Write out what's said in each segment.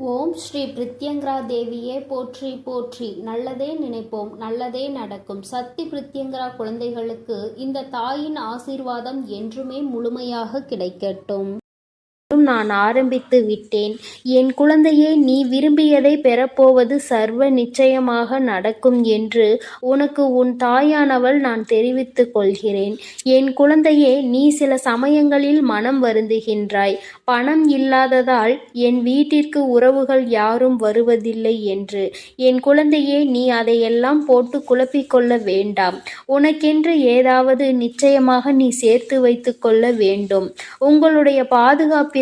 ஓம் ஸ்ரீ பிரித்யங்கரா தேவியே போற்றி போற்றி. நல்லதே நினைப்போம், நல்லதே நடக்கும். சக்தி பிரித்யங்கரா குழந்தைகளுக்கு இந்த தாயின் ஆசீர்வாதம் என்றுமே முழுமையாக கிடைக்கட்டும். நான் ஆரம்பித்து விட்டேன். என் குழந்தையே, நீ விரும்பியதை பெறப்போவது சர்வ நிச்சயமாக நடக்கும் என்று உனக்கு உன் தாயானவள் நான் தெரிவித்துக் கொள்கிறேன். என் குழந்தையே, நீ சில சமயங்களில் மனம் வருந்துகின்றாய். பணம் இல்லாததால் என் வீட்டிற்கு உறவுகள் யாரும் வருவதில்லை என்று. என் குழந்தையே, நீ அதையெல்லாம் போட்டு குழப்பிக்கொள்ள வேண்டாம். உனக்கென்று ஏதாவது நிச்சயமாக நீ சேர்த்து வைத்து கொள்ள வேண்டும், உங்களுடைய பாதுகாப்பிற்காக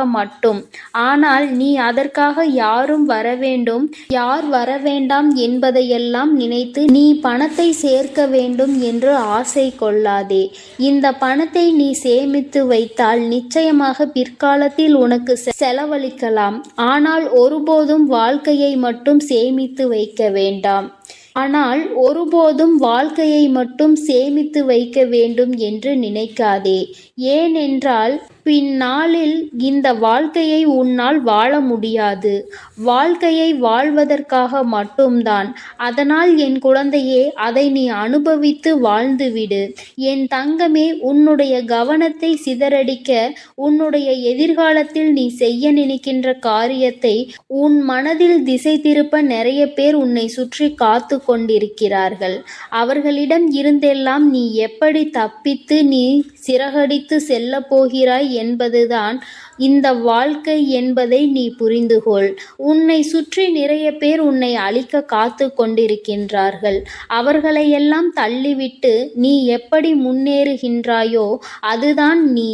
மட்டும். ஆனால் நீ அதற்காக யாரும் வரவேண்டும், யார் வரவேண்டாம் என்பதையெல்லாம் நினைத்து நீ பணத்தை சேர்க்க வேண்டும் என்று ஆசை கொள்ளாதே. இந்த பணத்தை நீ சேமித்து வைத்தால் நிச்சயமாக பிற்காலத்தில் உனக்கு செலவழிக்கலாம். ஆனால் ஒருபோதும் வாழ்க்கையை மட்டும் சேமித்து வைக்க வேண்டாம். வாழ்க்கையை மட்டும் சேமித்து வைக்க வேண்டும் என்று நினைக்காதே. ஏனென்றால் பின்னாளில் இந்த வாழ்க்கையை உன்னால் வாழ முடியாது. வாழ்க்கையை வாழ்வதற்காக மட்டும்தான். அதனால் என் குழந்தையே, அதை நீ அனுபவித்து வாழ்ந்துவிடு. என் தங்கமே, உன்னுடைய கவனத்தை சிதறடிக்க, உன்னுடைய எதிர்காலத்தில் நீ செய்ய நினைக்கின்ற காரியத்தை உன் மனதில் திசை திருப்ப நிறைய பேர் உன்னை சுற்றி காத்து கொண்டிருக்கிறார்கள். அவர்களிடம் இருந்தெல்லாம் நீ எப்படி தப்பித்து நீ சிறகடித்து செல்ல போகிறாய் என்பதுதான் இந்த வாழ்க்கை என்பதை நீ புரிந்துகொள். உன்னை சுற்றி நிறைய பேர் உன்னை அழிக்க காத்து கொண்டிருக்கின்றார்கள். அவர்களையெல்லாம் தள்ளிவிட்டு நீ எப்படி முன்னேறுகின்றாயோ அதுதான் நீ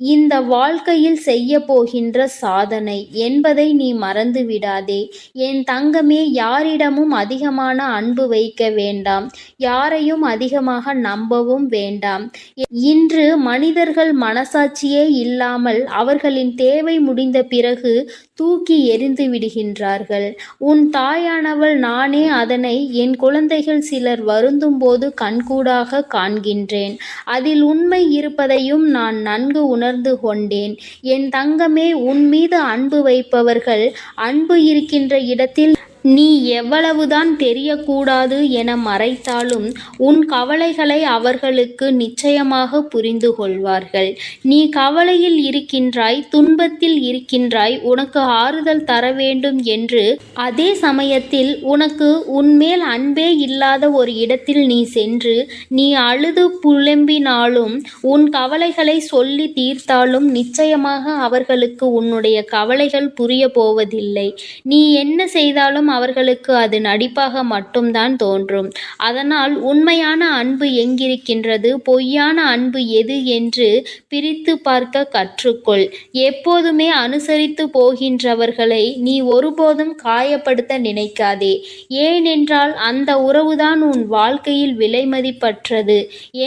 இந்த வாழ்க்கையில் செய்ய போகின்ற சாதனை என்பதை நீ மறந்து விடாதே. என் தங்கமே, யாரிடமும் அதிகமான அன்பு வைக்க வேண்டாம். யாரையும் அதிகமாக நம்பவும் வேண்டாம். இன்று மனிதர்கள் மனசாட்சியே இல்லாமல் அவர்களின் தேவை முடிந்த பிறகு தூக்கி எறிந்து விடுகின்றார்கள். உன் தாயானவள் நானே அதனை என் குழந்தைகள் சிலர் வருந்தும் போது கண்கூடாக காண்கின்றேன். அதில் உண்மை இருப்பதையும் நான் நன்கு உணர்ந்து கொண்டேன். என் தங்கமே, உன் மீது அன்பு வைப்பவர்கள் அன்பு இருக்கின்ற இடத்தில் நீ எவ்வளவுதான் தெரியக்கூடாது என மறைத்தாலும் உன் கவலைகளை அவர்களுக்கு நிச்சயமாக புரிந்து கொள்வார்கள். நீ கவலையில் இருக்கின்றாய், துன்பத்தில் இருக்கின்றாய், உனக்கு ஆறுதல் தர வேண்டும் என்று. அதே சமயத்தில் உனக்கு உன்மேல் அன்பே இல்லாத ஒரு இடத்தில் நீ சென்று நீ அழுது புலம்பினாலும் உன் கவலைகளை சொல்லி தீர்த்தாலும் நிச்சயமாக அவர்களுக்கு உன்னுடைய கவலைகள் புரிய போவதில்லை. நீ என்ன செய்தாலும் அவர்களுக்கு அது நடிப்பாக மட்டும்தான் தோன்றும். அதனால் உண்மையான அன்பு எங்கிருக்கின்றது, பொய்யான அன்பு எது என்று பிரித்து பார்க்க கற்றுக்கொள். எப்போதுமே அனுசரித்து போகின்றவர்களை நீ ஒருபோதும் காயப்படுத்த நினைக்காதே. ஏனென்றால் அந்த உறவுதான் உன் வாழ்க்கையில் விலைமதிப்பற்றது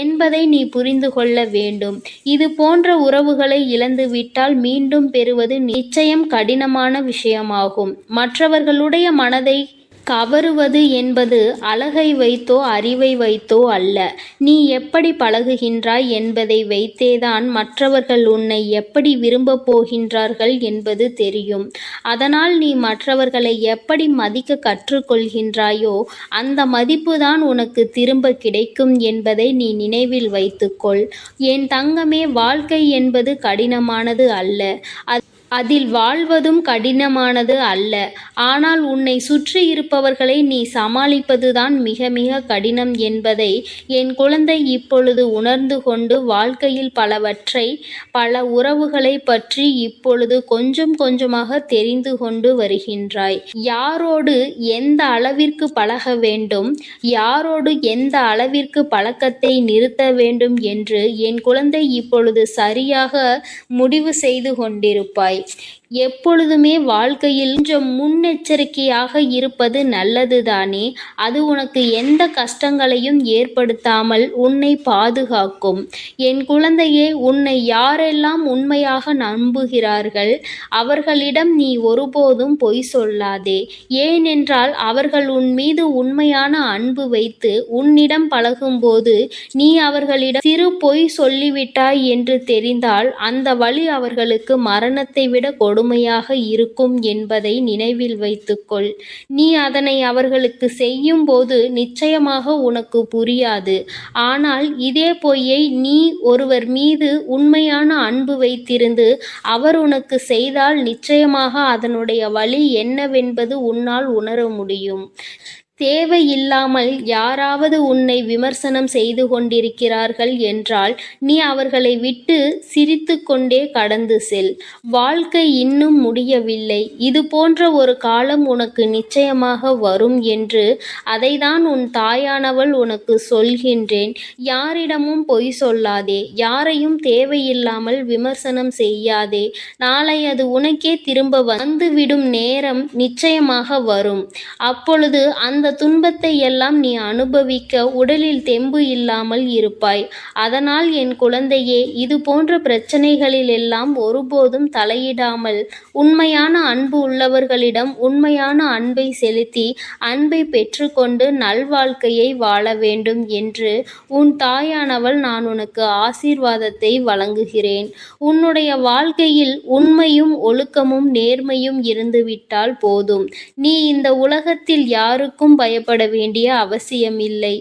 என்பதை நீ புரிந்து கொள்ள வேண்டும். இது போன்ற உறவுகளை இழந்துவிட்டால் மீண்டும் பெறுவது நிச்சயம் கடினமான விஷயமாகும். மற்றவர்களுடைய மனதை கவருவது என்பது அழகை வைத்தோ அறிவை வைத்தோ அல்ல. நீ எப்படி பழகுகின்றாய் என்பதை வைத்தேதான் மற்றவர்கள் உன்னை எப்படி விரும்பப் போகின்றார்கள் என்பது தெரியும். அதனால் நீ மற்றவர்களை எப்படி மதிக்க கற்றுக்கொள்கின்றாயோ அந்த மதிப்புதான் உனக்கு திரும்ப கிடைக்கும் என்பதை நீ நினைவில் வைத்துக்கொள். என் தங்கமே, வாழ்க்கை என்பது கடினமானது அல்ல. அதில் வாழ்வதும் கடினமானது அல்ல. ஆனால் உன்னை சுற்றி இருப்பவர்களை நீ சமாளிப்பதுதான் மிக மிக கடினம் என்பதை என் குழந்தை இப்பொழுது உணர்ந்து கொண்டு வாழ்க்கையில் பல உறவுகளை பற்றி இப்பொழுது கொஞ்சம் கொஞ்சமாக தெரிந்து கொண்டு வருகின்றாய். யாரோடு எந்த அளவிற்கு பழக வேண்டும், யாரோடு எந்த அளவிற்கு பழக்கத்தை நிறுத்த வேண்டும் என்று என் குழந்தை இப்பொழுது சரியாக முடிவு செய்து கொண்டிருப்பாய். எப்பொழுதுமே வாழ்க்கையில் கொஞ்சம் முன்னெச்சரிக்கையாக இருப்பது நல்லதுதானே. அது உனக்கு எந்த கஷ்டங்களையும் ஏற்படுத்தாமல் உன்னை பாதுகாக்கும். என் குழந்தையே, உன்னை யாரெல்லாம் உண்மையாக நம்புகிறார்கள் அவர்களிடம் நீ ஒருபோதும் பொய் சொல்லாதே. ஏனென்றால் அவர்கள் உன் மீது உண்மையான அன்பு வைத்து உன்னிடம் பழகும்போது நீ அவர்களிடம் சிறு பொய் சொல்லிவிட்டாய் என்று தெரிந்தால் அந்த வழி அவர்களுக்கு மரணத்தை விட கொடும் கொடுமையாக இருக்கும் என்பதை நினைவில் வைத்துக்கொள். நீ அதனை அவர்களுக்கு செய்யும் போது நிச்சயமாக உனக்கு புரியாது. ஆனால் இதே பொய்யை நீ ஒருவர் மீது உண்மையான அன்பு வைத்திருந்து அவர் உனக்கு செய்தால் நிச்சயமாக அதனுடைய வலி என்னவென்பது உன்னால் உணர முடியும். தேவையில்லாமல் யாராவது உன்னை விமர்சனம் செய்து கொண்டிருக்கிறார்கள் என்றால் நீ அவர்களை விட்டு சிரித்து கொண்டே கடந்து செல். வாழ்க்கை இன்னும் முடியவில்லை. இது போன்ற ஒரு காலம் உனக்கு நிச்சயமாக வரும் என்று அதைதான் உன் தாயானவள் உனக்கு சொல்கின்றேன். யாரிடமும் பொய் சொல்லாதே. யாரையும் தேவையில்லாமல் விமர்சனம் செய்யாதே. நாளை அது உனக்கே திரும்ப வந்துவிடும் நேரம் நிச்சயமாக வரும். அப்பொழுது அந்த துன்பத்தை எல்லாம் நீ அனுபவிக்க உடலில் தெம்பு இல்லாமல் இருப்பாய். அதனால் என் குழந்தையே, இது போன்ற பிரச்சனைகளில் எல்லாம் ஒருபோதும் தலையிடாமல் உண்மையான அன்பு உள்ளவர்களிடம் உண்மையான அன்பை செலுத்தி அன்பை பெற்றுக்கொண்டு நல்வாழ்க்கையை வாழ வேண்டும் என்று உன் தாயானவள் நான் உனக்கு ஆசீர்வாதத்தை வழங்குகிறேன். உன்னுடைய வாழ்க்கையில் உண்மையும் ஒழுக்கமும் நேர்மையும் இருந்துவிட்டால் போதும். நீ இந்த உலகத்தில் யாருக்கும் பயப்பட வேண்டிய அவசியமில்லை.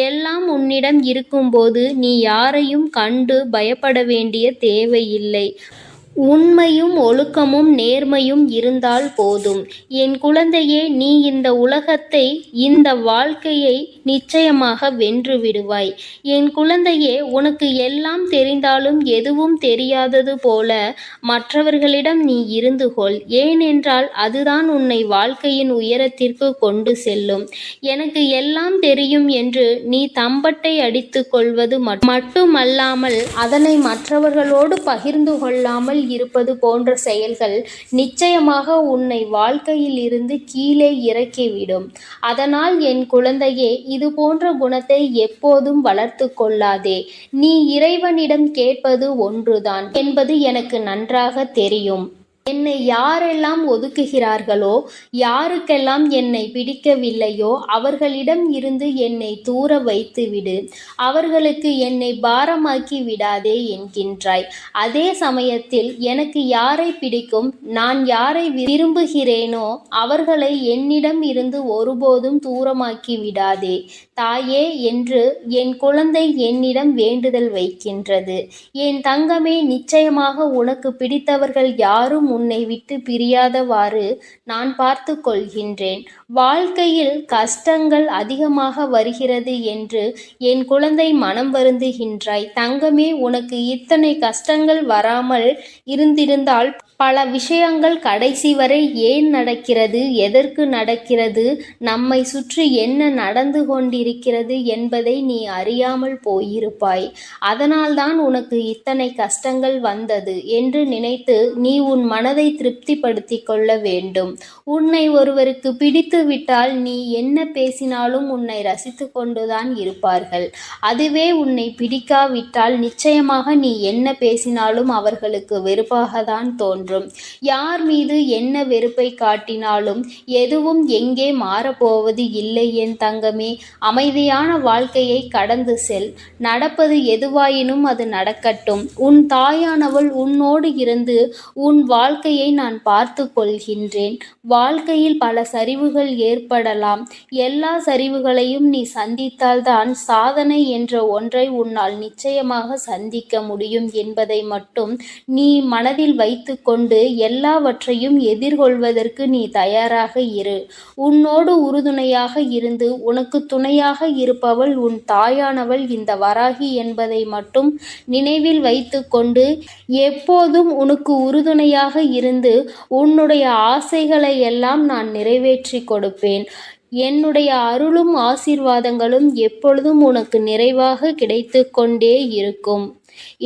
எல்லாம் உன்னிடம் இருக்கும்போது நீ யாரையும் கண்டு பயப்பட வேண்டிய தேவையில்லை. உண்மையும் ஒழுக்கமும் நேர்மையும் இருந்தால் போதும். என் குழந்தையே, நீ இந்த உலகத்தை இந்த வாழ்க்கையை நிச்சயமாக வென்று விடுவாய். என் குழந்தையே, உனக்கு எல்லாம் தெரிந்தாலும் எதுவும் தெரியாதது போல மற்றவர்களிடம் நீ இருந்து கொள். ஏனென்றால் அதுதான் உன்னை வாழ்க்கையின் உயரத்திற்கு கொண்டு செல்லும். எனக்கு எல்லாம் தெரியும் என்று நீ தம்பட்டை அடித்து கொள்வது மட்டுமல்லாமல் அதனை மற்றவர்களோடு பகிர்ந்து கொள்ளாமல் இருப்பது போன்ற செயல்கள் நிச்சயமாக உன்னை வாழ்க்கையில் இருந்து கீழே இறக்கிவிடும். அதனால் என் குழந்தையே, இது போன்ற குணத்தை எப்போதும் வளர்த்து கொள்ளாதே. நீ இறைவனிடம் கேட்பது ஒன்றுதான் என்பது எனக்கு நன்றாக தெரியும். என்னை யாரெல்லாம் ஒதுக்குகிறார்களோ, யாருக்கெல்லாம் என்னை பிடிக்கவில்லையோ அவர்களிடம் இருந்து என்னை தூர வைத்துவிடு. அவர்களுக்கு என்னை பாரமாக்கி விடாதே என்கின்றாய். அதே சமயத்தில் எனக்கு யாரை பிடிக்கும், நான் யாரை விரும்புகிறேனோ அவர்களை என்னிடம் இருந்து ஒருபோதும் தூரமாக்கி விடாதே தாயே என்று என் குழந்தை என்னிடம் வேண்டுதல் வைக்கின்றது. என் தங்கமே, நிச்சயமாக உனக்கு பிடித்தவர்கள் யாரும் உன்னை விட்டு பிரியாதவாறு நான் பார்த்து கொள்கின்றேன். வாழ்க்கையில் கஷ்டங்கள் அதிகமாக வருகிறது என்று என் குழந்தை மனம் வருந்துகின்றாய். தங்கமே, உனக்கு இத்தனை கஷ்டங்கள் வராமல் இருந்திருந்தால் பல விஷயங்கள் கடைசி வரை ஏன் நடக்கிறது, எதற்கு நடக்கிறது, நம்மை சுற்றி என்ன நடந்து கொண்டிருக்கிறது என்பதை நீ அறியாமல் போயிருப்பாய். அதனால்தான் உனக்கு இத்தனை கஷ்டங்கள் வந்தது என்று நினைத்து நீ உன் மனதை திருப்திப்படுத்தி கொள்ள வேண்டும். உன்னை ஒருவருக்கு பிடித்து விட்டால் நீ என்ன பேசினாலும் உன்னை ரசித்து கொண்டுதான் இருப்பார்கள். அதுவே உன்னை பிடிக்காவிட்டால் நிச்சயமாக நீ என்ன பேசினாலும் அவர்களுக்கு வெறுப்பாகத்தான் தோன்றும். யார் மீது என்ன வெறுப்பை காட்டினாலும் எதுவும் எங்கே மாறப்போவது இல்லை என் தங்கமே. அமைதியான வாழ்க்கையை கடந்து செல். நடப்பது எதுவாயினும் அது நடக்கட்டும். உன் தாயானவள் உன்னோடு இருந்து உன் வாழ்க்கையை நான் பார்த்து கொள்கின்றேன். வாழ்க்கையில் பல சரிவுகள் ஏற்படலாம். எல்லா சரிவுகளையும் நீ சந்தித்தால்தான் சாதனை என்ற ஒன்றை உன்னால் நிச்சயமாக சந்திக்க முடியும் என்பதை மட்டும் நீ மனதில் வைத்து கொண்டு எல்லாவற்றையும் எதிர்கொள்வதற்கு நீ தயாராக இரு. உன்னோடு உறுதுணையாக இருந்து உனக்கு துணையாக இருப்பவள் உன் தாயானவள் இந்த வராகி என்பதை மட்டும் நினைவில் வைத்து கொண்டு எப்போதும் உனக்கு உறுதுணையாக இருந்து உன்னுடைய ஆசைகளை எல்லாம் நான் நிறைவேற்றி கொடுப்பேன். என்னுடைய அருளும் ஆசீர்வாதங்களும் எப்பொழுதும் உனக்கு நிறைவாக கிடைத்து கொண்டே இருக்கும்.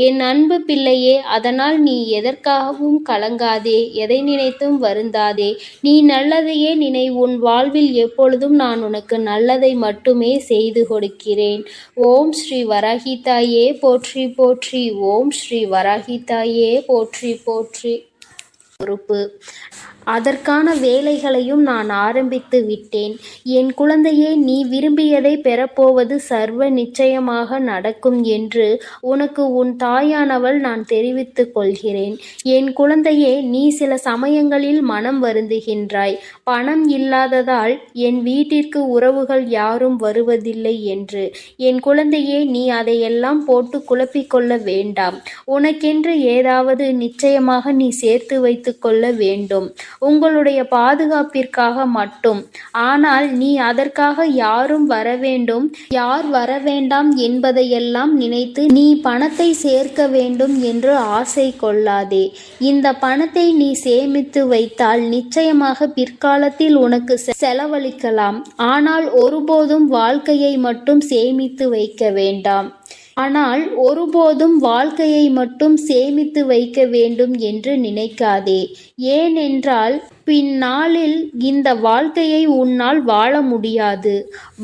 என் அன்பு பிள்ளையே, அதனால் நீ எதற்காகவும் கலங்காதே, எதை நினைத்தும் வருந்தாதே. நீ நல்லதையே நினை. உன் வாழ்வில் எப்பொழுதும் நான் உனக்கு நல்லதை மட்டுமே செய்து கொடுக்கிறேன். ஓம் ஸ்ரீ வராகி தாயே போற்றி போற்றி. ஓம் ஸ்ரீ வராகி தாயே போற்றி போற்றி. பொறுப்பு அதற்கான வேலைகளையும் நான் ஆரம்பித்து விட்டேன். என் குழந்தையே, நீ விரும்பியதை பெறப்போவது சர்வ நிச்சயமாக நடக்கும் என்று உனக்கு உன் தாயானவள் நான் தெரிவித்துக் கொள்கிறேன். என் குழந்தையே, நீ சில சமயங்களில் மனம் வருந்துகின்றாய். பணம் இல்லாததால் என் வீட்டிற்கு உறவுகள் யாரும் வருவதில்லை என்று. என் குழந்தையே, நீ அதையெல்லாம் போட்டு குழப்பிக் கொள்ள வேண்டாம். உனக்கென்று ஏதாவது நிச்சயமாக நீ சேர்த்து வைத்து கொள்ள வேண்டும், உங்களுடைய பாதுகாப்பிற்காக மட்டும். ஆனால் நீ அதற்காக யாரும் வரவேண்டும், யார் வரவேண்டாம் என்பதையெல்லாம் நினைத்து நீ பணத்தை சேர்க்க வேண்டும் என்று ஆசை கொள்ளாதே. இந்த பணத்தை நீ சேமித்து வைத்தால் நிச்சயமாக பிற்காலத்தில் உனக்கு செலவழிக்கலாம். ஆனால் ஒருபோதும் வாழ்க்கையை மட்டும் சேமித்து வைக்க வேண்டாம். என்று நினைக்காதே. ஏனென்றால் பின்னாளில் இந்த வாழ்க்கையை உன்னால் வாழ முடியாது.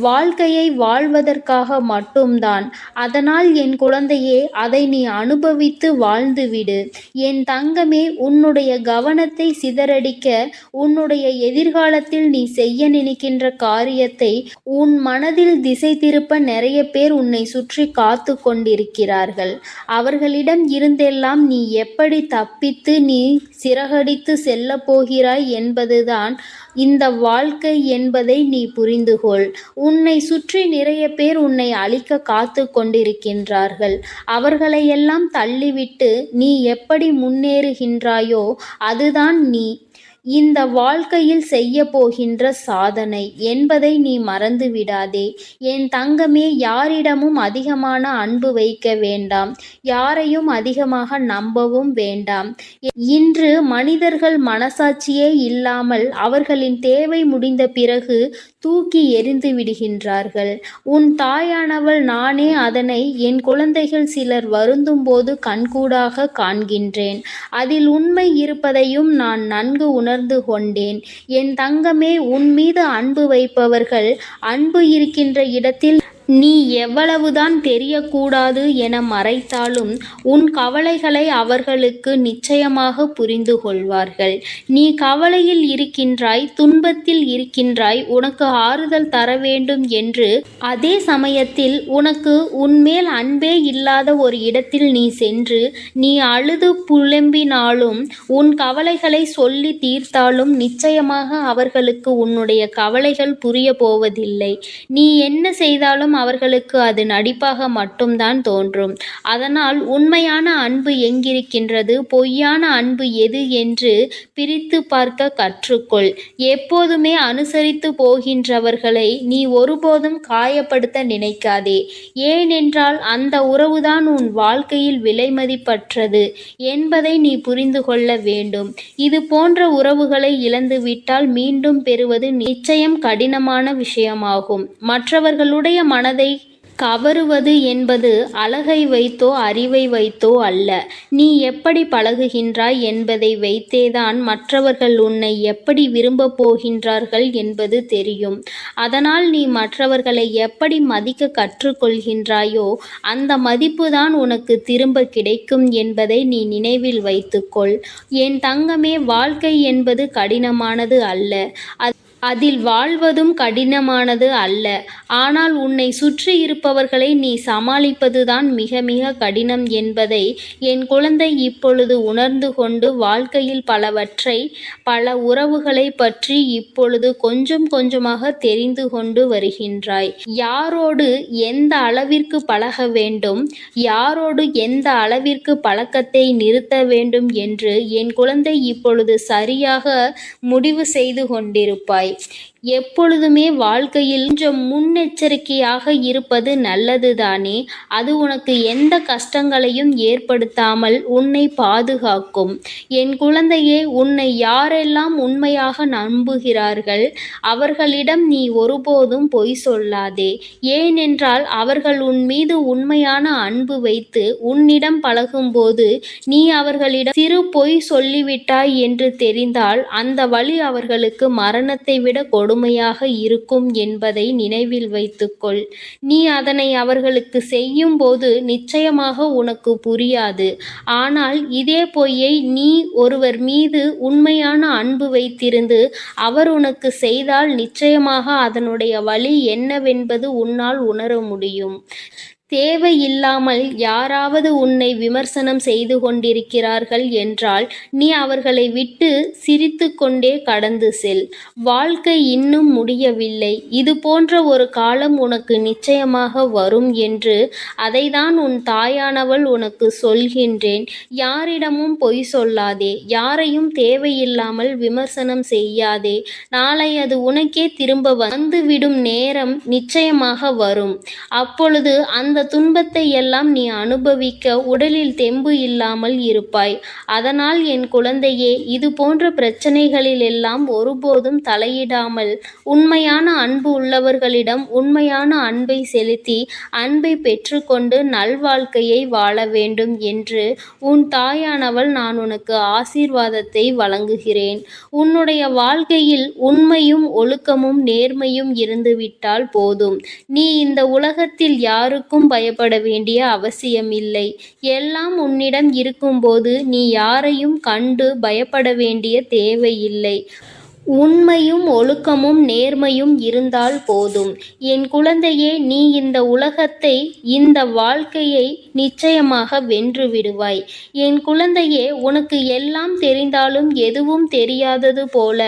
வாழ்க்கையை வாழ்வதற்காக மட்டும்தான். அதனால் என் குழந்தையே, அதை நீ அனுபவித்து வாழ்ந்துவிடு. என் தங்கமே, உன்னுடைய கவனத்தை சிதறடிக்க, உன்னுடைய எதிர்காலத்தில் நீ செய்ய நினைக்கின்ற காரியத்தை உன் மனதில் திசை திருப்ப நிறைய பேர் உன்னை சுற்றி காத்து கொண்டிருக்கிறார்கள். அவர்களிடம் இருந்தெல்லாம் நீ எப்படி தப்பித்து நீ சிறகடித்து செல்ல போகிறாய் என்பதுதான் இந்த வாழ்க்கை என்பதை நீ புரிந்துகொள். உன்னை சுற்றி நிறைய பேர் உன்னை அழிக்க காத்து கொண்டிருக்கின்றார்கள். அவர்களையெல்லாம் தள்ளிவிட்டு நீ எப்படி முன்னேறுகின்றாயோ அதுதான் நீ இந்த வாழ்க்கையில் செய்ய போகின்ற சாதனை என்பதை நீ மறந்து விடாதே. என் தங்கமே, யாரிடமும் அதிகமான அன்பு வைக்க வேண்டாம். யாரையும் அதிகமாக நம்பவும் வேண்டாம். இன்று மனிதர்கள் மனசாட்சியே இல்லாமல் அவர்களின் தேவை முடிந்த பிறகு தூக்கி எறிந்து விடுகின்றார்கள். உன் தாயானவள் நானே அதனை என் குழந்தைகள் சிலர் வருந்தும் போது கண்கூடாக காண்கின்றேன். அதில் உண்மை இருப்பதையும் நான் நன்கு உணர்ந்து கொண்டேன். என் தங்கமே, உன் மீது அன்பு வைப்பவர்கள் அன்பு இருக்கின்ற இடத்தில் நீ எவ்வளவுதான் தெரியக்கூடாது என மறைத்தாலும் உன் கவலைகளை அவர்களுக்கு நிச்சயமாக புரிந்து கொள்வார்கள். நீ கவலையில் இருக்கின்றாய், துன்பத்தில் இருக்கின்றாய், உனக்கு ஆறுதல் தர வேண்டும் என்று. அதே சமயத்தில் உனக்கு உன்மேல் அன்பே இல்லாத ஒரு இடத்தில் நீ சென்று நீ அழுது புலம்பினாலும் உன் கவலைகளை சொல்லி தீர்த்தாலும் நிச்சயமாக அவர்களுக்கு உன்னுடைய கவலைகள் புரிய போவதில்லை. நீ என்ன செய்தாலும் அவர்களுக்கு அது நடிப்பாக மட்டும்தான் தோன்றும். அதனால் உண்மையான அன்பு எங்கிருக்கின்றது, பொய்யான அன்பு எது என்று பிரித்து பார்க்க கற்றுக்கொள். எப்போதுமே அனுசரித்து போகின்றவர்களை நீ ஒருபோதும் காயப்படுத்த நினைக்காதே. ஏனென்றால் அந்த உறவுதான் உன் வாழ்க்கையில் விலைமதிப்பற்றது என்பதை நீ புரிந்து கொள்ள வேண்டும். இது போன்ற உறவுகளை இழந்துவிட்டால் மீண்டும் பெறுவது நிச்சயம் கடினமான விஷயமாகும். மற்றவர்களுடைய மனதை கவருவது என்பது அழகை வைத்தோ அறிவை வைத்தோ அல்ல. நீ எப்படி பழகுகின்றாய் என்பதை வைத்தேதான் மற்றவர்கள் உன்னை எப்படி விரும்பப் போகின்றார்கள் என்பது தெரியும். அதனால் நீ மற்றவர்களை எப்படி மதிக்க கற்றுக்கொள்கின்றாயோ அந்த மதிப்புதான் உனக்கு திரும்ப கிடைக்கும் என்பதை நீ நினைவில் வைத்துக்கொள். என் தங்கமே, வாழ்க்கை என்பது கடினமானது அல்ல. அதில் வாழ்வதும் கடினமானது அல்ல. ஆனால் உன்னை சுற்றி இருப்பவர்களை நீ சமாளிப்பதுதான் மிக மிக கடினம் என்பதை என் குழந்தை இப்பொழுது உணர்ந்து கொண்டு வாழ்க்கையில் பல உறவுகளை பற்றி இப்பொழுது கொஞ்சம் கொஞ்சமாக தெரிந்து கொண்டு வருகின்றாய். யாரோடு எந்த அளவிற்கு பழக வேண்டும், யாரோடு எந்த அளவிற்கு பழக்கத்தை நிறுத்த வேண்டும் என்று என் குழந்தை இப்பொழுது சரியாக முடிவு செய்து கொண்டிருப்பாய். எப்பொழுதுமே வாழ்க்கையில் கொஞ்சம் முன்னெச்சரிக்கையாக இருப்பது நல்லதுதானே. அது உனக்கு எந்த கஷ்டங்களையும் ஏற்படுத்தாமல் உன்னை பாதுகாக்கும். என் குழந்தையே, உன்னை யாரெல்லாம் உண்மையாக நம்புகிறார்கள் அவர்களிடம் நீ ஒருபோதும் பொய் சொல்லாதே. ஏனென்றால் அவர்கள் உன் மீது உண்மையான அன்பு வைத்து உன்னிடம் பழகும்போது நீ அவர்களிடம் சிறு பொய் சொல்லிவிட்டாய் என்று தெரிந்தால் அந்த வழி அவர்களுக்கு மரணத்தை விட கொடுமையாக இருக்கும் என்பதை நினைவில் வைத்துக்கொள். நீ அதனை அவர்களுக்கு செய்யும் போது நிச்சயமாக உனக்கு புரியாது. ஆனால் இதே பொய்யை நீ ஒருவர் மீது உண்மையான அன்பு வைத்திருந்து அவர் உனக்கு செய்தால் நிச்சயமாக அதனுடைய வலி என்னவென்பது உன்னால் உணர முடியும். தேவையில்லாமல் யாராவது உன்னை விமர்சனம் செய்து கொண்டிருக்கிறார்கள் என்றால் நீ அவர்களை விட்டு சிரித்து கொண்டே கடந்து செல். வாழ்க்கை இன்னும் முடியவில்லை. இது போன்ற ஒரு காலம் உனக்கு நிச்சயமாக வரும் என்று அதைதான் உன் தாயானவள் உனக்கு சொல்கின்றேன். யாரிடமும் பொய் சொல்லாதே. யாரையும் தேவையில்லாமல் விமர்சனம் செய்யாதே. நாளை அது உனக்கே திரும்ப வந்துவிடும் நேரம் நிச்சயமாக வரும். அப்பொழுது அந்த துன்பத்தை எல்லாம் நீ அனுபவிக்க உடலில் தெம்பு இல்லாமல் இருப்பாய். அதனால் என் குழந்தையே, இது போன்ற பிரச்சனைகளில் எல்லாம் ஒருபோதும் தலையிடாமல் உண்மையான அன்பு உள்ளவர்களிடம் உண்மையான அன்பை செலுத்தி அன்பை பெற்றுக்கொண்டு நல்வாழ்க்கையை வாழ வேண்டும் என்று உன் தாயானவள் நான் உனக்கு ஆசீர்வாதத்தை வழங்குகிறேன். உன்னுடைய வாழ்க்கையில் உண்மையும் ஒழுக்கமும் நேர்மையும் இருந்துவிட்டால் போதும். நீ இந்த உலகத்தில் யாருக்கும் பயப்பட வேண்டிய அவசியமில்லை. எல்லாம் உன்னிடம் இருக்கும்போது நீ யாரையும் கண்டு பயப்பட வேண்டிய தேவையில்லை. உண்மையும் ஒழுக்கமும் நேர்மையும் இருந்தால் போதும். என் குழந்தையே, நீ இந்த உலகத்தை இந்த வாழ்க்கையை நிச்சயமாக வென்று விடுவாய். என் குழந்தையே, உனக்கு எல்லாம் தெரிந்தாலும் எதுவும் தெரியாதது போல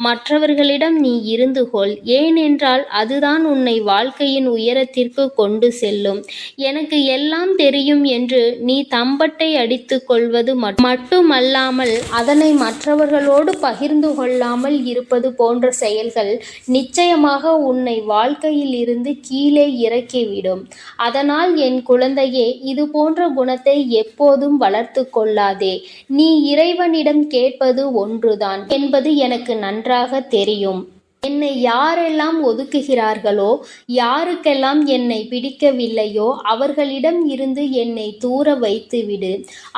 மற்றவர்களிடம் நீ இருந்து கொள். ஏனென்றால் அதுதான் உன்னை வாழ்க்கையின் உயரத்திற்கு கொண்டு செல்லும். எனக்கு எல்லாம் தெரியும் என்று நீ தம்பட்டை அடித்து கொள்வது மட்டுமல்லாமல் அதனை மற்றவர்களோடு பகிர்ந்து கொள்ளாமல் இருப்பது போன்ற செயல்கள் நிச்சயமாக உன்னை வாழ்க்கையில் இருந்து கீழே இறக்கிவிடும். அதனால் என் குழந்தையே, இது போன்ற குணத்தை எப்போதும் வளர்த்து கொள்ளாதே. நீ இறைவனிடம் கேட்பது ஒன்றுதான் என்பது எனக்கு நன்றாக தெரியும். என்னை யாரெல்லாம் ஒதுக்குகிறார்களோ, யாருக்கெல்லாம் என்னை பிடிக்கவில்லையோ அவர்களிடம் இருந்து என்னை தூர வைத்துவிடு.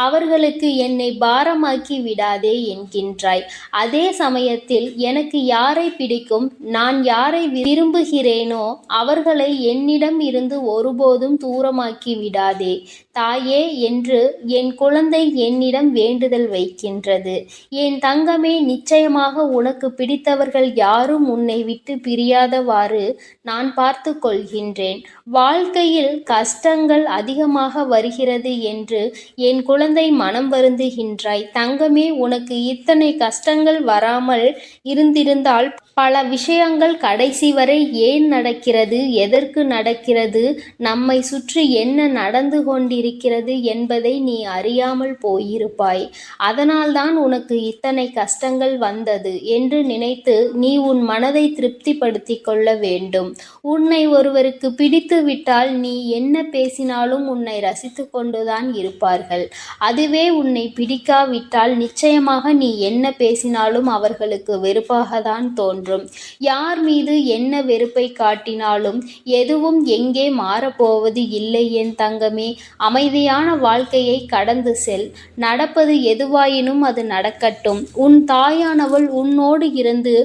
அவர்களுக்கு என்னை பாரமாக்கி விடாதே என்கின்றாய். அதே சமயத்தில் எனக்கு யாரை பிடிக்கும், நான் யாரை விரும்புகிறேனோ அவர்களை என்னிடம் இருந்து ஒருபோதும் தூரமாக்கி விடாதே தாயே என்று என் குழந்தை என்னிடம் வேண்டுதல் வைக்கின்றது. என் தங்கமே, நிச்சயமாக உனக்கு பிடித்தவர்கள் யாரும் உன்னை விட்டு பிரியாதவாறு நான் பார்த்து கொள்கின்றேன். வாழ்க்கையில் கஷ்டங்கள் அதிகமாக வருகிறது என்று என் குழந்தை மனம் வருந்துகின்றாய். தங்கமே, உனக்கு இத்தனை கஷ்டங்கள் வராமல் இருந்திருந்தால் பல விஷயங்கள் கடைசி வரை ஏன் நடக்கிறது, எதற்கு நடக்கிறது, நம்மை சுற்றி என்ன நடந்து கொண்டிருக்கிறது என்பதை நீ அறியாமல் போயிருப்பாய். அதனால்தான் உனக்கு இத்தனை கஷ்டங்கள் வந்தது என்று நினைத்து நீ உன் மனதை திருப்திப்படுத்தி கொள்ள வேண்டும். உன்னை ஒருவருக்கு பிடித்து விட்டால் நீ என்ன பேசினாலும் உன்னை ரசித்து கொண்டுதான் இருப்பார்கள். அதுவே உன்னை பிடிக்காவிட்டால் நிச்சயமாக நீ என்ன பேசினாலும் அவர்களுக்கு வெறுப்பாகத்தான் தோன்றும். யார் மீது என்ன வெறுப்பை காட்டினாலும் எதுவும் எங்கே மாறப்போவது இல்லை என் தங்கமே. அமைதியான வாழ்க்கையை கடந்து செல். நடப்பது எதுவாயினும் அது நடக்கட்டும். உன் தாயானவள் உன்னோடு இருந்து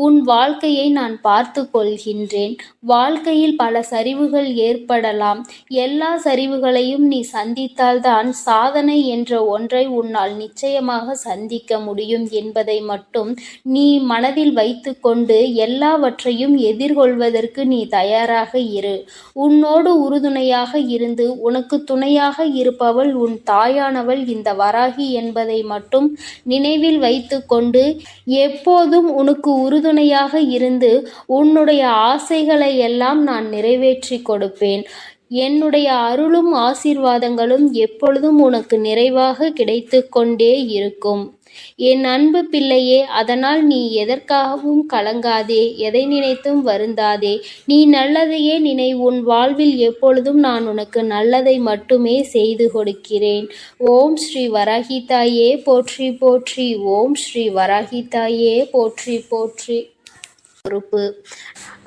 உன் வாழ்க்கையை நான் பார்த்து கொள்கின்றேன். வாழ்க்கையில் பல சரிவுகள் ஏற்படலாம். எல்லா சரிவுகளையும் நீ சந்தித்தால்தான் சாதனை என்ற ஒன்றை உன்னால் நிச்சயமாக சந்திக்க முடியும் என்பதை மட்டும் நீ மனதில் வைத்து கொண்டு எல்லாவற்றையும் எதிர்கொள்வதற்கு நீ தயாராக இரு. உன்னோடு உறுதுணையாக இருந்து உனக்கு துணையாக இருப்பவள் உன் தாயானவள் இந்த வராகி என்பதை மட்டும் நினைவில் வைத்து கொண்டு எப்போதும் உனக்கு உறுதுணையாக இருந்து உன்னுடைய ஆசைகளை எல்லாம் நான் நிறைவேற்றி கொடுப்பேன். என்னுடைய அருளும் ஆசீர்வாதங்களும் எப்பொழுதும் உனக்கு நிறைவாக கிடைத்து கொண்டே இருக்கும். என் அன்பு பிள்ளையே, அதனால் நீ எதற்காகவும் கலங்காதே, எதை நினைத்தும் வருந்தாதே. நீ நல்லதையே நினை. உன் வாழ்வில் எப்பொழுதும் நான் உனக்கு நல்லதை மட்டுமே செய்து கொடுக்கிறேன். ஓம் ஸ்ரீ வராகி தாயே போற்றி போற்றி. ஓம் ஸ்ரீ வராகி தாயே போற்றி போற்றி. பொறுப்பு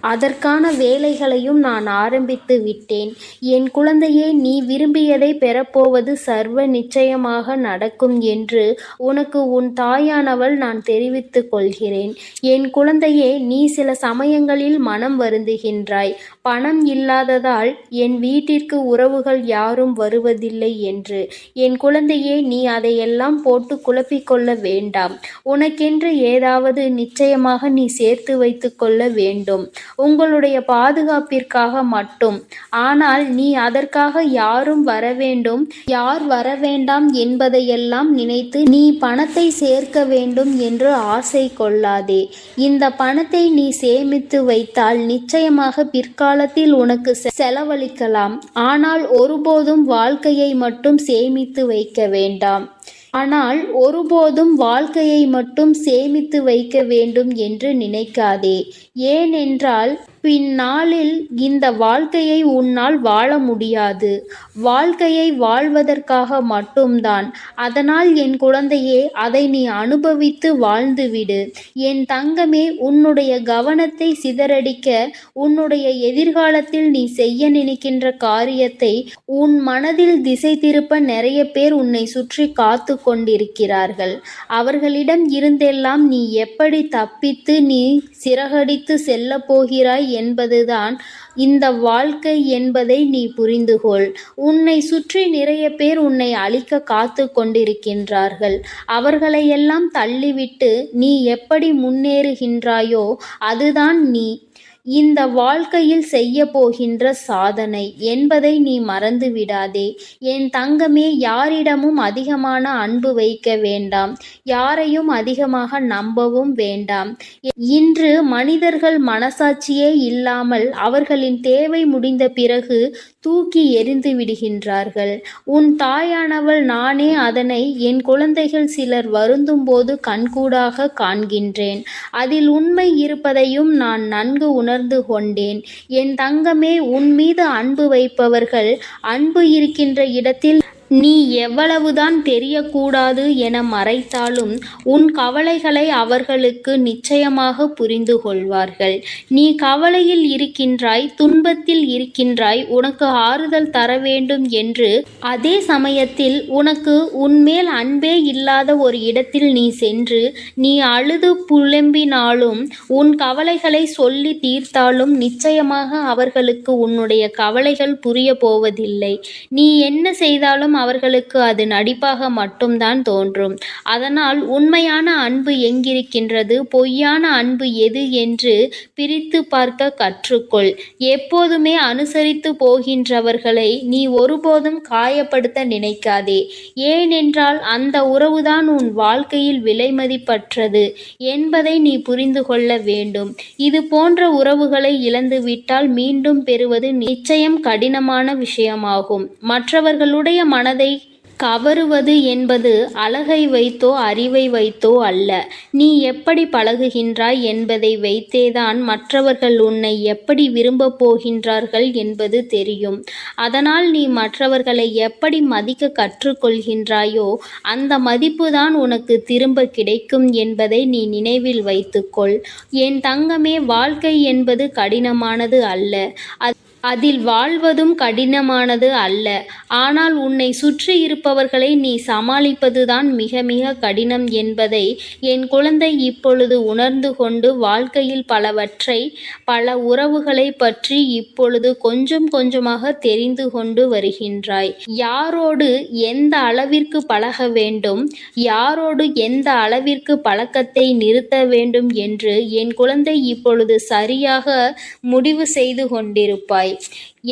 அதற்கான வேலைகளையும் நான் ஆரம்பித்து விட்டேன். என் குழந்தையே, நீ விரும்பியதை பெறப்போவது சர்வ நிச்சயமாக நடக்கும் என்று உனக்கு உன் தாயானவள் நான் தெரிவித்துக் கொள்கிறேன். என் குழந்தையே, நீ சில சமயங்களில் மனம் வருந்துகின்றாய். பணம் இல்லாததால் என் வீட்டிற்கு உறவுகள் யாரும் வருவதில்லை என்று. என் குழந்தையே, நீ அதையெல்லாம் போட்டு குழப்பிக்கொள்ள வேண்டாம். உனக்கென்று ஏதாவது நிச்சயமாக நீ சேர்த்து வைத்து கொள்ள வேண்டும், உங்களுடைய பாதுகாப்பிற்காக மட்டும். ஆனால் நீ அதற்காக யாரும் வரவேண்டும், யார் வரவேண்டாம் என்பதையெல்லாம் நினைத்து நீ பணத்தை சேர்க்க வேண்டும் என்று ஆசை கொள்ளாதே. இந்த பணத்தை நீ சேமித்து வைத்தால் நிச்சயமாக பிற்காலத்தில் உனக்கு செலவழிக்கலாம். ஆனால் ஒருபோதும் வாழ்க்கையை மட்டும் சேமித்து வைக்க வேண்டாம். சேமித்து வைக்க வேண்டும் என்று நினைக்காதே. ஏனென்றால் பின்னாளில் இந்த வாழ்க்கையை உன்னால் வாழ முடியாது. வாழ்க்கையை வாழ்வதற்காக மட்டும்தான். அதனால் என் குழந்தையே, அதை நீ அனுபவித்து வாழ்ந்துவிடு. என் தங்கமே, உன்னுடைய கவனத்தை சிதறடிக்க, உன்னுடைய எதிர்காலத்தில் நீ செய்ய நினைக்கின்ற காரியத்தை உன் மனதில் திசை திருப்ப நிறைய பேர் உன்னை சுற்றி காத்து கொண்டிருக்கிறார்கள். அவர்களிடம் இருந்தெல்லாம் நீ எப்படி தப்பித்து நீ சிறகடித்து செல்ல போகிறாய் என்பதுதான் இந்த வாழ்க்கை என்பதை நீ புரிந்துகொள். உன்னை சுற்றி நிறைய பேர் உன்னை அழிக்க காத்து கொண்டிருக்கின்றார்கள். அவர்களையெல்லாம் தள்ளிவிட்டு நீ எப்படி முன்னேறுகின்றாயோ அதுதான் நீ இந்த வாழ்க்கையில் செய்ய போகின்ற சாதனை என்பதை நீ மறந்து விடாதே. என் தங்கமே, யாரிடமும் அதிகமான அன்பு வைக்க வேண்டாம். யாரையும் அதிகமாக நம்பவும் வேண்டாம். இன்று மனிதர்கள் மனசாட்சியே இல்லாமல் அவர்களின் தேவை முடிந்த பிறகு தூக்கி எறிந்து விடுகின்றார்கள். உன் தாயானவள் நானே அதனை என் குழந்தைகள் சிலர் வருந்தும் போது கண்கூடாக காண்கின்றேன். அதில் உண்மை இருப்பதையும் நான் நன்கு உணர்ந்து கொண்டேன். என் தங்கமே, உன் மீது அன்பு வைப்பவர்கள் அன்பு இருக்கின்ற இடத்தில் நீ எவ்வளவுதான் தெரியக்கூடாது என மறைத்தாலும் உன் கவலைகளை அவர்களுக்கு நிச்சயமாக புரிந்து கொள்வார்கள். நீ கவலையில் இருக்கின்றாய், துன்பத்தில் இருக்கின்றாய், உனக்கு ஆறுதல் தர வேண்டும் என்று. அதே சமயத்தில் உனக்கு உன்மேல் அன்பே இல்லாத ஒரு இடத்தில் நீ சென்று நீ அழுது புலம்பினாலும் உன் கவலைகளை சொல்லி தீர்த்தாலும் நிச்சயமாக அவர்களுக்கு உன்னுடைய கவலைகள் புரிய போவதில்லை. நீ என்ன செய்தாலும் அவர்களுக்கு அது நடிப்பாக மட்டும்தான் தோன்றும். அதனால் உண்மையான அன்பு எங்கிருக்கின்றது, பொய்யான அன்பு எது என்று பிரித்து பார்க்க கற்றுக்கொள். எப்போதுமே அனுசரித்து போகின்றவர்களை நீ ஒருபோதும் காயப்படுத்த நினைக்காதே. ஏனென்றால் அந்த உறவுதான் உன் வாழ்க்கையில் விலைமதிப்பற்றது என்பதை நீ புரிந்து கொள்ள வேண்டும். இது போன்ற உறவுகளை இழந்துவிட்டால் மீண்டும் பெறுவது நிச்சயம் கடினமான விஷயமாகும். மற்றவர்களுடைய மனதை கவருவது என்பது அழகை வைத்தோ அறிவை வைத்தோ அல்ல. நீ எப்படி பழகுகின்றாய் என்பதை வைத்தேதான் மற்றவர்கள் உன்னை எப்படி விரும்பப் போகின்றார்கள் என்பது தெரியும். அதனால் நீ மற்றவர்களை எப்படி மதிக்க கற்றுக்கொள்கின்றாயோ அந்த மதிப்புதான் உனக்கு திரும்ப கிடைக்கும் என்பதை நீ நினைவில் வைத்துக்கொள். என் தங்கமே, வாழ்க்கை என்பது கடினமானது அல்ல. அதில் வாழ்வதும் கடினமானது அல்ல. ஆனால் உன்னை சுற்றி இருப்பவர்களை நீ சமாளிப்பதுதான் மிக மிக கடினம் என்பதை என் குழந்தை இப்பொழுது உணர்ந்து கொண்டு வாழ்க்கையில் பல உறவுகளை பற்றி இப்பொழுது கொஞ்சம் கொஞ்சமாக தெரிந்து கொண்டு வருகின்றாய். யாரோடு எந்த அளவிற்கு பழக வேண்டும், யாரோடு எந்த அளவிற்கு பழக்கத்தை நிறுத்த வேண்டும் என்று என் குழந்தை இப்பொழுது சரியாக முடிவு செய்து கொண்டிருப்பாய்.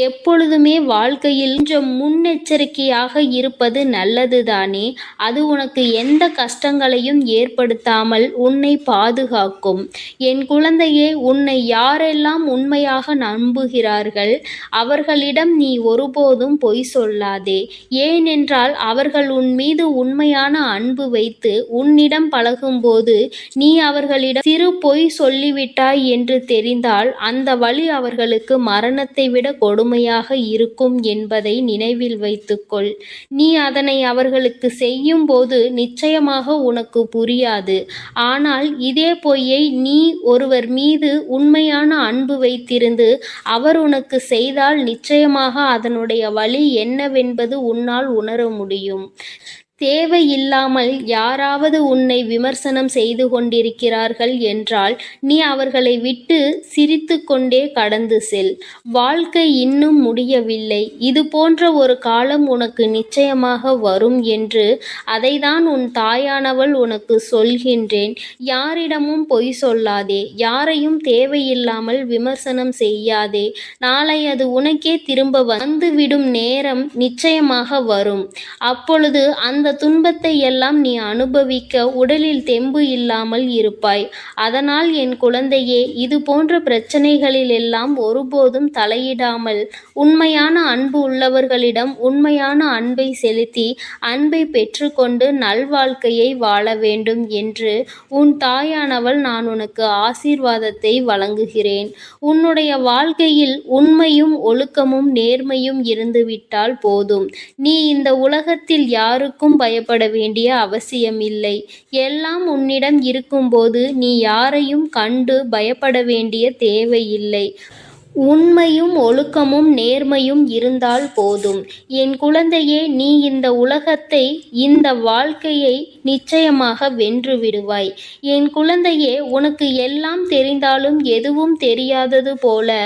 எப்பொழுதுமே வாழ்க்கையில் கொஞ்சம் முன்னெச்சரிக்கையாக இருப்பது நல்லதுதானே. அது உனக்கு எந்த கஷ்டங்களையும் ஏற்படுத்தாமல் உன்னை பாதுகாக்கும். என் குழந்தையே, உன்னை யாரெல்லாம் உண்மையாக நம்புகிறார்கள் அவர்களிடம் நீ ஒருபோதும் பொய் சொல்லாதே. ஏனென்றால் அவர்கள் உன் மீது உண்மையான அன்பு வைத்து உன்னிடம் பழகும்போது நீ அவர்களிடம் சிறு பொய் சொல்லிவிட்டாய் என்று தெரிந்தால் அந்த வழி அவர்களுக்கு மரணத்தை விட கொடுமையாக இருக்கும் என்பதை நினைவில் வைத்துக்கொள். நீ அதனை அவர்களுக்கு செய்யும் போது நிச்சயமாக உனக்கு புரியாது. ஆனால் இதே பொய்யை நீ ஒருவர் மீது உண்மையான அன்பு வைத்திருந்து அவர் உனக்கு செய்தால் நிச்சயமாக அதனுடைய வலி என்னவென்பது உன்னால் உணர முடியும். தேவையில்லாமல் யாராவது உன்னை விமர்சனம் செய்து கொண்டிருக்கிறார்கள் என்றால் நீ அவர்களை விட்டு சிரித்து கொண்டே கடந்து செல். வாழ்க்கை இன்னும் முடியவில்லை. இது போன்ற ஒரு காலம் உனக்கு நிச்சயமாக வரும் என்று அதைதான் உன் தாயானவள் உனக்கு சொல்கின்றேன். யாரிடமும் பொய் சொல்லாதே. யாரையும் தேவையில்லாமல் விமர்சனம் செய்யாதே. நாளை அது உனக்கே திரும்ப வந்துவிடும் நேரம் நிச்சயமாக வரும். அப்பொழுது அந்த துன்பத்தை எல்லாம் நீ அனுபவிக்க உடலில் தெம்பு இல்லாமல் இருப்பாய். அதனால் என் குழந்தையே, இது போன்ற பிரச்சனைகளில் எல்லாம் ஒருபோதும் தலையிடாமல் உண்மையான அன்பு உள்ளவர்களிடம் உண்மையான அன்பை செலுத்தி அன்பை பெற்றுக்கொண்டு நல்வாழ்க்கையை வாழ வேண்டும் என்று உன் தாயானவள் நான் உனக்கு ஆசீர்வாதத்தை வழங்குகிறேன். உன்னுடைய வாழ்க்கையில் உண்மையும் ஒழுக்கமும் நேர்மையும் இருந்துவிட்டால் போதும். நீ இந்த உலகத்தில் யாருக்கும் பயப்பட வேண்டிய அவசியமில்லை. எல்லாம் உன்னிடம் இருக்கும்போது நீ யாரையும் கண்டு பயப்பட வேண்டிய தேவையில்லை. உண்மையும் ஒழுக்கமும் நேர்மையும் இருந்தால் போதும். என் குழந்தையே, நீ இந்த உலகத்தை இந்த வாழ்க்கையை நிச்சயமாக வென்று விடுவாய். என் குழந்தையே, உனக்கு எல்லாம் தெரிந்தாலும் எதுவும் தெரியாதது போல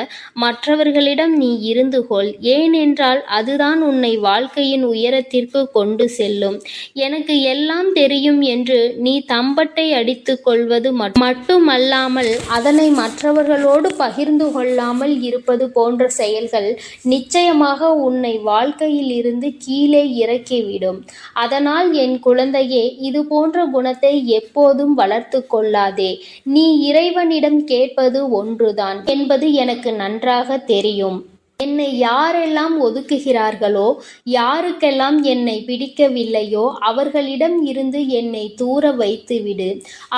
மற்றவர்களிடம் நீ இருந்து கொள். ஏனென்றால் அதுதான் உன்னை வாழ்க்கையின் உயரத்திற்கு கொண்டு செல்லும். எனக்கு எல்லாம் தெரியும் என்று நீ தம்பட்டை அடித்து கொள்வது மட்டுமல்லாமல் அதனை மற்றவர்களோடு பகிர்ந்து கொள்ளாமல் இருப்பது போன்ற செயல்கள் நிச்சயமாக உன்னை வாழ்க்கையில் இருந்து கீழே இறக்கிவிடும். அதனால் என் குழந்தையே, இது போன்ற குணத்தை எப்போதும் வளர்த்து கொள்ளாதே. நீ இறைவனிடம் கேட்பது ஒன்றுதான் என்பது எனக்கு நன்றாக தெரியும். என்னை யாரெல்லாம் ஒதுக்குகிறார்களோ, யாருக்கெல்லாம் என்னை பிடிக்கவில்லையோ அவர்களிடம் இருந்து என்னை தூர வைத்துவிடு.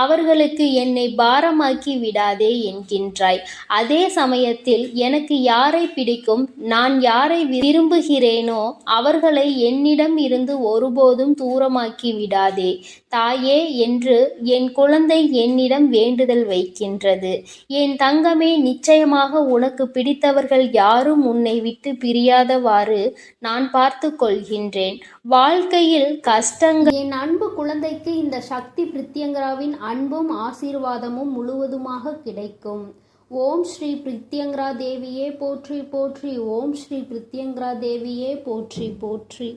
அவர்களுக்கு என்னை பாரமாக்கி விடாதே என்கின்றாய். அதே சமயத்தில் எனக்கு யாரை பிடிக்கும், நான் யாரை விரும்புகிறேனோ அவர்களை என்னிடம் இருந்து ஒருபோதும் தூரமாக்கி விடாதே தாயே என்று என் குழந்தை என்னிடம் வேண்டுதல் வைக்கின்றது. என் தங்கமே, நிச்சயமாக உனக்கு பிடித்தவர்கள் யாரும் உன்னை விட்டு பிரியாதவாறு நான் பார்த்து கொள்கின்றேன். வாழ்க்கையில் கஷ்டங்கள். என் அன்பு குழந்தைக்கு இந்த சக்தி பிரித்யங்கராவின் அன்பும் ஆசீர்வாதமும் முழுவதுமாக கிடைக்கும். ஓம் ஸ்ரீ பிரித்யங்கரா தேவியே போற்றி போற்றி. ஓம் ஸ்ரீ பிரித்யங்கரா தேவியே போற்றி போற்றி.